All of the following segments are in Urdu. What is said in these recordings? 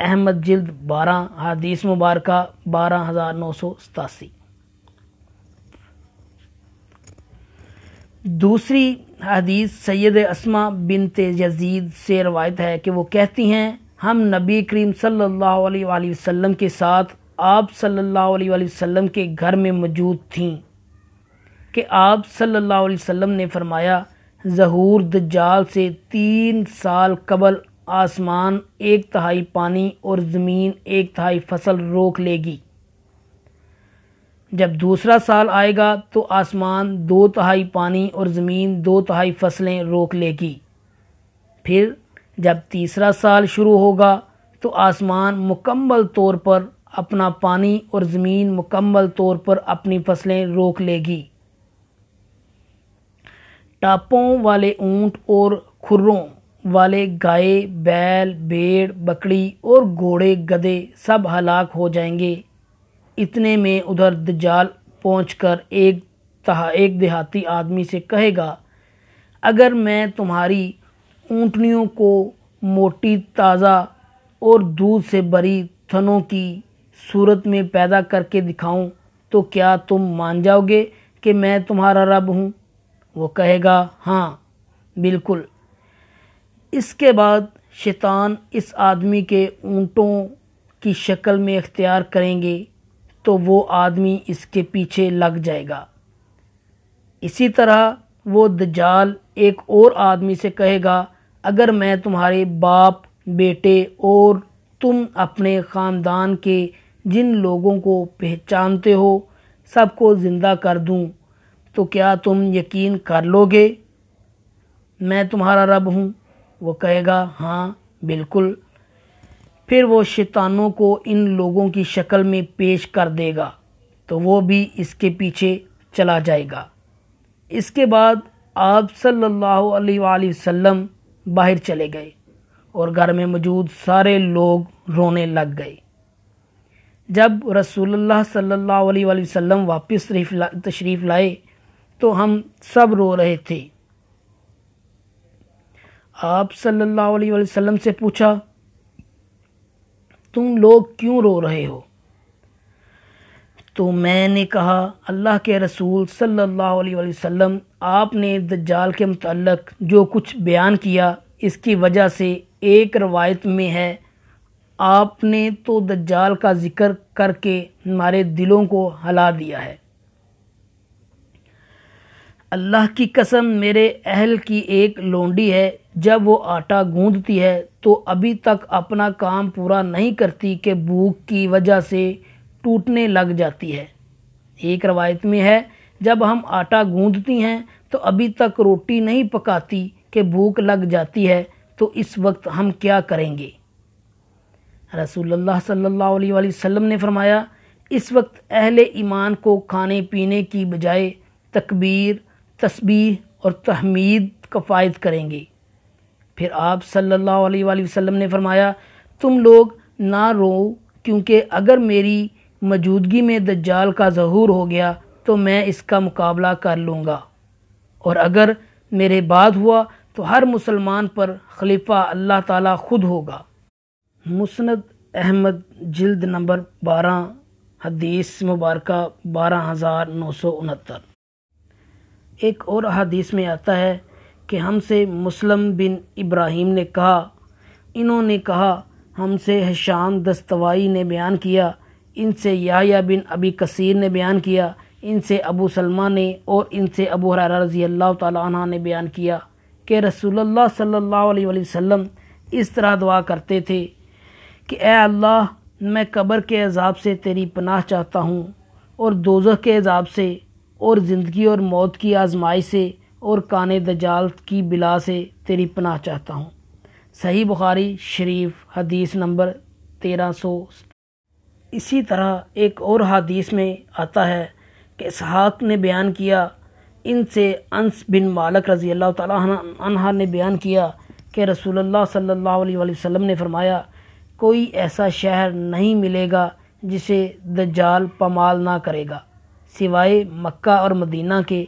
احمد جلد 12 حدیث مبارکہ 12987۔ دوسری حدیث سید اسماء بنت یزید سے روایت ہے کہ وہ کہتی ہیں ہم نبی کریم صلی اللہ علیہ وآلہ وسلم کے ساتھ آپ صلی اللہ علیہ وآلہ وسلم کے گھر میں موجود تھیں کہ آپ صلی اللہ علیہ وسلم نے فرمایا ظہور دجال سے 3 سال قبل آسمان 1/3 پانی اور زمین 1/3 فصل روک لے گی۔ جب دوسرا سال آئے گا تو آسمان 2/3 پانی اور زمین 2/3 فصلیں روک لے گی۔ پھر جب تیسرا سال شروع ہوگا تو آسمان مکمل طور پر اپنا پانی اور زمین مکمل طور پر اپنی فصلیں روک لے گی۔ ٹاپوں والے اونٹ اور کھروں والے گائے، بیل، بھیڑ، بکری اور گھوڑے، گدھے سب ہلاک ہو جائیں گے۔ اتنے میں ادھر دجال پہنچ کر ایک دیہاتی آدمی سے کہے گا اگر میں تمہاری اونٹنیوں کو موٹی، تازہ اور دودھ سے بھری تھنوں کی صورت میں پیدا کر کے دکھاؤں تو کیا تم مان جاؤ گے کہ میں تمہارا رب ہوں؟ وہ کہے گا ہاں بالکل۔ اس کے بعد شیطان اس آدمی کے اونٹوں کی شکل میں اختیار کریں گے تو وہ آدمی اس کے پیچھے لگ جائے گا۔ اسی طرح وہ دجال ایک اور آدمی سے کہے گا اگر میں تمہارے باپ، بیٹے اور تم اپنے خاندان کے جن لوگوں کو پہچانتے ہو سب کو زندہ کر دوں تو کیا تم یقین کر لو گے میں تمہارا رب ہوں؟ وہ کہے گا ہاں بالکل۔ پھر وہ شیطانوں کو ان لوگوں کی شکل میں پیش کر دے گا تو وہ بھی اس کے پیچھے چلا جائے گا۔ اس کے بعد آپ صلی اللہ علیہ وآلہ وسلم باہر چلے گئے اور گھر میں موجود سارے لوگ رونے لگ گئے۔ جب رسول اللہ صلی اللہ علیہ وآلہ وسلم واپس تشریف لائے تو ہم سب رو رہے تھے۔ آپ صلی اللہ علیہ وآلہ وسلم سے پوچھا تم لوگ کیوں رو رہے ہو؟ تو میں نے کہا اللہ کے رسول صلی اللہ علیہ وآلہ وسلم آپ نے دجال کے متعلق جو کچھ بیان کیا اس کی وجہ سے ایک روایت میں ہے آپ نے تو دجال کا ذکر کر کے ہمارے دلوں کو ہلا دیا ہے۔ اللہ کی قسم میرے اہل کی ایک لونڈی ہے جب وہ آٹا گوندتی ہے تو ابھی تک اپنا کام پورا نہیں کرتی کہ بھوک کی وجہ سے ٹوٹنے لگ جاتی ہے۔ ایک روایت میں ہے جب ہم آٹا گوندتی ہیں تو ابھی تک روٹی نہیں پکاتی کہ بھوک لگ جاتی ہے تو اس وقت ہم کیا کریں گے؟ رسول اللہ صلی اللہ علیہ وآلہ وسلم نے فرمایا اس وقت اہل ایمان کو کھانے پینے کی بجائے تکبیر، تسبیح اور تحمید کفایت کریں گے۔ پھر آپ صلی اللہ علیہ وآلہ وسلم نے فرمایا تم لوگ نہ رو کیونکہ اگر میری موجودگی میں دجال کا ظہور ہو گیا تو میں اس کا مقابلہ کر لوں گا، اور اگر میرے بعد ہوا تو ہر مسلمان پر خلیفہ اللہ تعالیٰ خود ہوگا۔ مسند احمد جلد نمبر 12 حدیث مبارکہ 12969۔ ایک اور حدیث میں آتا ہے کہ ہم سے مسلم بن ابراہیم نے کہا انہوں نے کہا ہم سے ہشام دستوائی نے بیان کیا، ان سے یحییٰ بن ابی کثیر نے بیان کیا، ان سے ابو سلمہ نے اور ان سے ابو ہریرہ رضی اللہ تعالیٰ عنہ نے بیان کیا کہ رسول اللہ صلی اللہ علیہ وآلہ وسلم اس طرح دعا کرتے تھے کہ اے اللہ میں قبر کے عذاب سے تیری پناہ چاہتا ہوں اور دوزخ کے عذاب سے اور زندگی اور موت کی آزمائش سے اور کان دجال کی بلا سے تیری پناہ چاہتا ہوں۔ صحیح بخاری شریف حدیث نمبر 1300۔ اسی طرح ایک اور حدیث میں آتا ہے کہ اسحاق نے بیان کیا، ان سے انس بن مالک رضی اللہ تعالیٰ عنہ نے بیان کیا کہ رسول اللہ صلی اللہ علیہ وآلہ وسلم نے فرمایا کوئی ایسا شہر نہیں ملے گا جسے دجال پامال نہ کرے گا سوائے مکہ اور مدینہ کے۔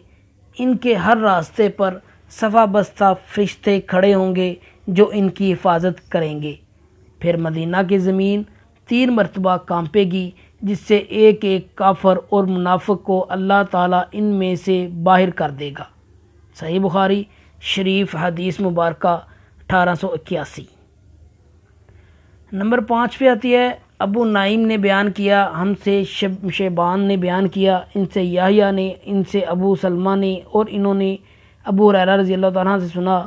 ان کے ہر راستے پر صفا بستہ فرشتے کھڑے ہوں گے جو ان کی حفاظت کریں گے۔ پھر مدینہ کی زمین 3 مرتبہ کانپے گی، جس سے ایک ایک کافر اور منافق کو اللہ تعالیٰ ان میں سے باہر کر دے گا۔ صحیح بخاری شریف حدیث مبارکہ 1881۔ نمبر 5 پہ آتی ہے، ابو نعیم نے بیان کیا، ہم سے شیبان نے بیان کیا، ان سے یحییٰ نے، ان سے ابو سلمہ نے، اور انہوں نے ابو ہریرہ رضی اللہ تعالیٰ عنہ سے سنا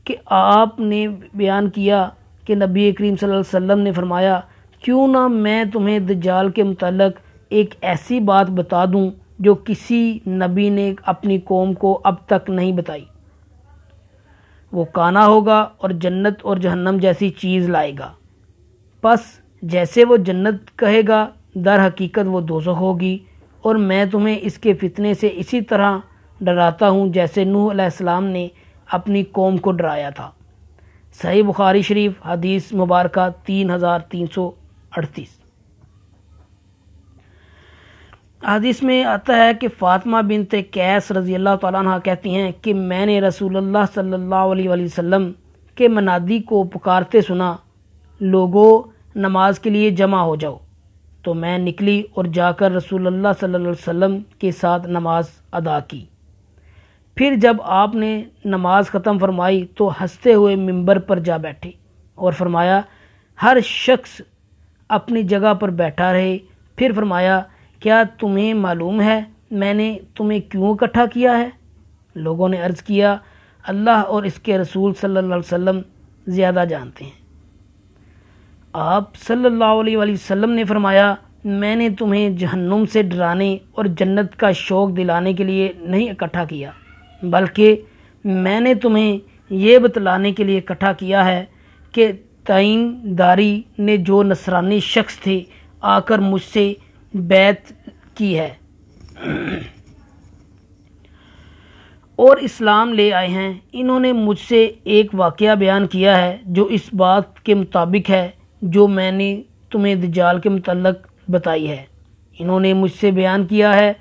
کہ آپ نے بیان کیا کہ نبی کریم صلی اللہ علیہ وسلم نے فرمایا، کیوں نہ میں تمہیں دجال کے متعلق ایک ایسی بات بتا دوں جو کسی نبی نے اپنی قوم کو اب تک نہیں بتائی۔ وہ کانا ہوگا اور جنت اور جہنم جیسی چیز لائے گا، پس جیسے وہ جنت کہے گا در حقیقت وہ دوزخ ہوگی، اور میں تمہیں اس کے فتنے سے اسی طرح ڈراتا ہوں جیسے نوح علیہ السلام نے اپنی قوم کو ڈرایا تھا۔ صحیح بخاری شریف حدیث مبارکہ 3338۔ حدیث میں آتا ہے کہ فاطمہ بنت قیس رضی اللہ تعالیٰ عنہ کہتی ہیں کہ میں نے رسول اللہ صلی اللہ علیہ وآلہ وسلم کے منادی کو پکارتے سنا، لوگوں نماز کے لیے جمع ہو جاؤ، تو میں نکلی اور جا کر رسول اللہ صلی اللہ علیہ وسلم کے ساتھ نماز ادا کی۔ پھر جب آپ نے نماز ختم فرمائی تو ہنستے ہوئے ممبر پر جا بیٹھے اور فرمایا، ہر شخص اپنی جگہ پر بیٹھا رہے۔ پھر فرمایا، کیا تمہیں معلوم ہے میں نے تمہیں کیوں اکٹھا کیا ہے؟ لوگوں نے عرض کیا، اللہ اور اس کے رسول صلی اللہ علیہ وسلم زیادہ جانتے ہیں۔ آپ صلی اللہ علیہ وآلہ وسلم نے فرمایا، میں نے تمہیں جہنم سے ڈرانے اور جنت کا شوق دلانے کے لیے نہیں اکٹھا کیا، بلکہ میں نے تمہیں یہ بتلانے کے لیے اکٹھا کیا ہے کہ تیم داری نے جو نصرانی شخص تھے آ کر مجھ سے بیعت کی ہے اور اسلام لے آئے ہیں۔ انہوں نے مجھ سے ایک واقعہ بیان کیا ہے جو اس بات کے مطابق ہے جو میں نے تمہیں دجال کے متعلق بتائی ہے۔ انہوں نے مجھ سے بیان کیا ہے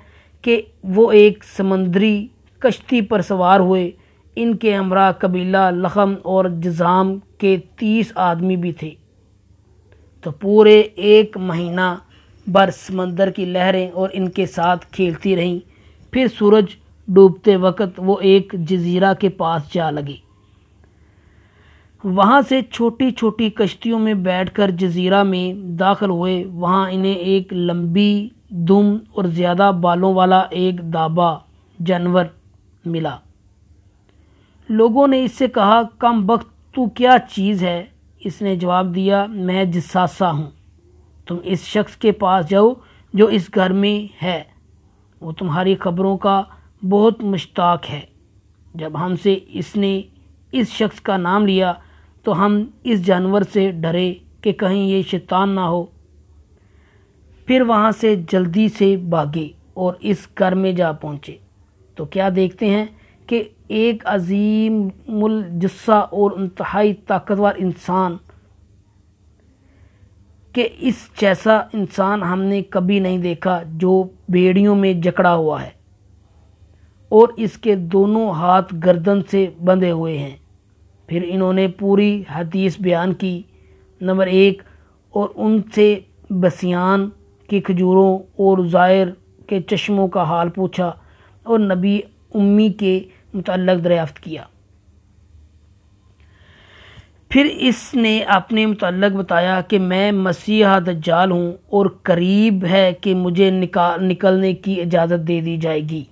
کہ وہ ایک سمندری کشتی پر سوار ہوئے، ان کے ہمراہ قبیلہ لخم اور جذام کے 30 آدمی بھی تھے، تو پورے 1 مہینہ بر سمندر کی لہریں اور ان کے ساتھ کھیلتی رہیں۔ پھر سورج ڈوبتے وقت وہ ایک جزیرہ کے پاس جا لگے، وہاں سے چھوٹی چھوٹی کشتیوں میں بیٹھ کر جزیرہ میں داخل ہوئے۔ وہاں انہیں ایک لمبی دم اور زیادہ بالوں والا ایک دابہ جانور ملا۔ لوگوں نے اس سے کہا، کم بخت تو کیا چیز ہے؟ اس نے جواب دیا، میں جساسہ ہوں۔ تم اس شخص کے پاس جاؤ جو اس گھر میں ہے، وہ تمہاری خبروں کا بہت مشتاق ہے۔ جب ہم سے اس نے اس شخص کا نام لیا تو ہم اس جانور سے ڈرے کہ کہیں یہ شیطان نہ ہو۔ پھر وہاں سے جلدی سے بھاگے اور اس گھر میں جا پہنچے تو کیا دیکھتے ہیں کہ ایک عظیم الجثہ اور انتہائی طاقتور انسان، کہ اس جیسا انسان ہم نے کبھی نہیں دیکھا، جو بیڑیوں میں جکڑا ہوا ہے اور اس کے دونوں ہاتھ گردن سے بندھے ہوئے ہیں۔ پھر انہوں نے پوری حدیث بیان کی۔ نمبر 1، اور ان سے بسیان کی کھجوروں اور زائر کے چشموں کا حال پوچھا اور نبی امی کے متعلق دریافت کیا۔ پھر اس نے اپنے متعلق بتایا کہ میں مسیح دجال ہوں اور قریب ہے کہ مجھے نکلنے کی اجازت دے دی جائے گی۔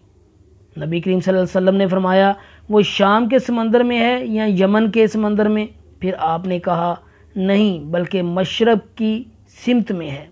نبی کریم صلی اللہ علیہ وسلم نے فرمایا، وہ شام کے سمندر میں ہے یا یمن کے سمندر میں؟ پھر آپ نے کہا، نہیں بلکہ مشرق کی سمت میں ہے۔